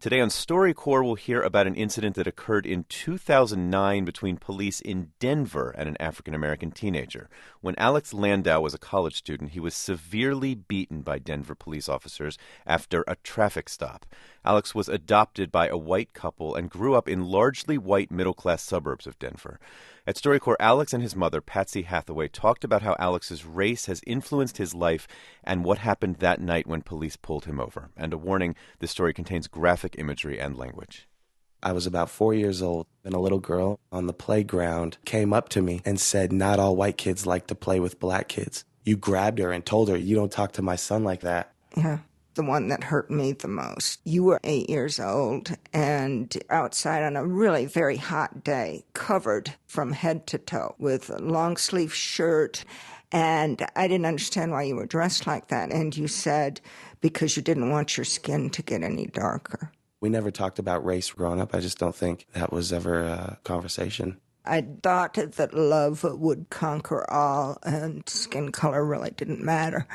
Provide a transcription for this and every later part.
Today on StoryCorps, we'll hear about an incident that occurred in 2009 between police in Denver and an African-American teenager. When Alex Landau was a college student, he was severely beaten by Denver police officers after a traffic stop. Alex was adopted by a white couple and grew up in largely white middle-class suburbs of Denver. At StoryCorps, Alex and his mother, Patsy Hathaway, talked about how Alex's race has influenced his life and what happened that night when police pulled him over. And a warning, this story contains graphic imagery and language. I was about 4 years old, and a little girl on the playground came up to me and said, "Not all white kids like to play with black kids." You grabbed her and told her, "You don't talk to my son like that." Yeah. The one that hurt me the most. You were 8 years old and outside on a really very hot day, covered from head to toe with a long sleeve shirt. And I didn't understand why you were dressed like that. And you said because you didn't want your skin to get any darker. We never talked about race growing up. I just don't think that was ever a conversation. I thought that love would conquer all and skin color really didn't matter.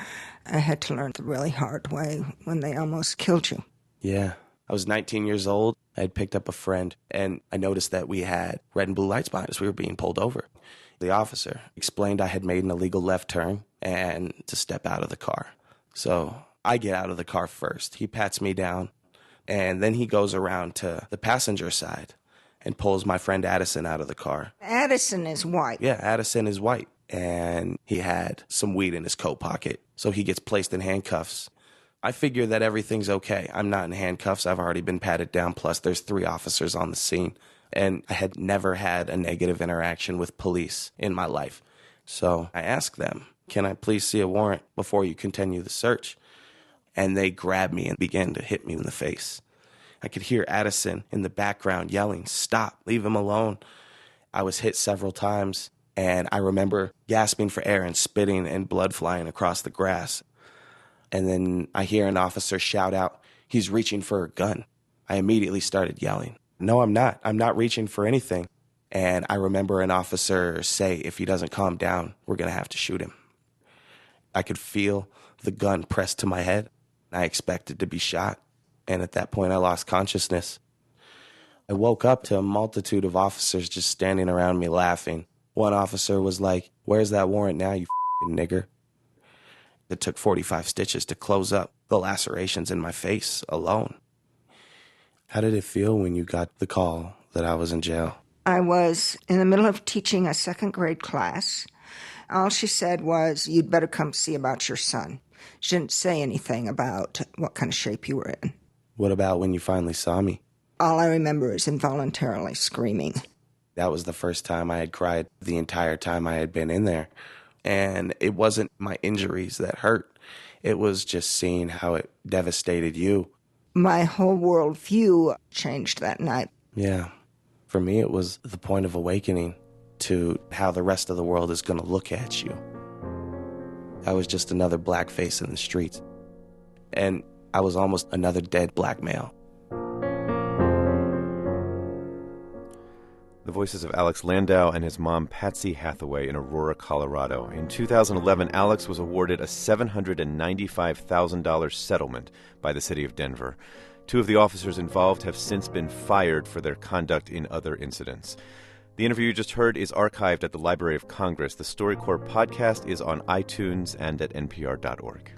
I had to learn the really hard way when they almost killed you. Yeah. I was 19 years old. I had picked up a friend, and I noticed that we had red and blue lights behind us. We were being pulled over. The officer explained I had made an illegal left turn and to step out of the car. So I get out of the car first. He pats me down, and then he goes around to the passenger side and pulls my friend Addison out of the car. Addison is white. Yeah, Addison is white. And he had some weed in his coat pocket. So he gets placed in handcuffs. I figure that everything's okay. I'm not in handcuffs. I've already been patted down. Plus, there's 3 officers on the scene. And I had never had a negative interaction with police in my life. So I asked them, "Can I please see a warrant before you continue the search?" And they grabbed me and began to hit me in the face. I could hear Addison in the background yelling, "Stop, leave him alone." I was hit several times, and I remember gasping for air and spitting and blood flying across the grass. And then I hear an officer shout out, "He's reaching for a gun." I immediately started yelling, "No, I'm not. I'm not reaching for anything." And I remember an officer say, "If he doesn't calm down, we're going to have to shoot him." I could feel the gun pressed to my head. I expected to be shot. And at that point, I lost consciousness. I woke up to a multitude of officers just standing around me laughing. One officer was like, "Where's that warrant now, you f***ing nigger?" It took 45 stitches to close up the lacerations in my face alone. How did it feel when you got the call that I was in jail? I was in the middle of teaching a second grade class. All she said was, "You'd better come see about your son." She didn't say anything about what kind of shape you were in. What about when you finally saw me? All I remember is involuntarily screaming. That was the first time I had cried the entire time I had been in there. And it wasn't my injuries that hurt. It was just seeing how it devastated you. My whole worldview changed that night. Yeah. For me, it was the point of awakening to how the rest of the world is going to look at you. I was just another black face in the streets. And I was almost another dead black male. The voices of Alex Landau and his mom, Patsy Hathaway, in Aurora, Colorado. In 2011, Alex was awarded a $795,000 settlement by the city of Denver. 2 of the officers involved have since been fired for their conduct in other incidents. The interview you just heard is archived at the Library of Congress. The StoryCorps podcast is on iTunes and at npr.org.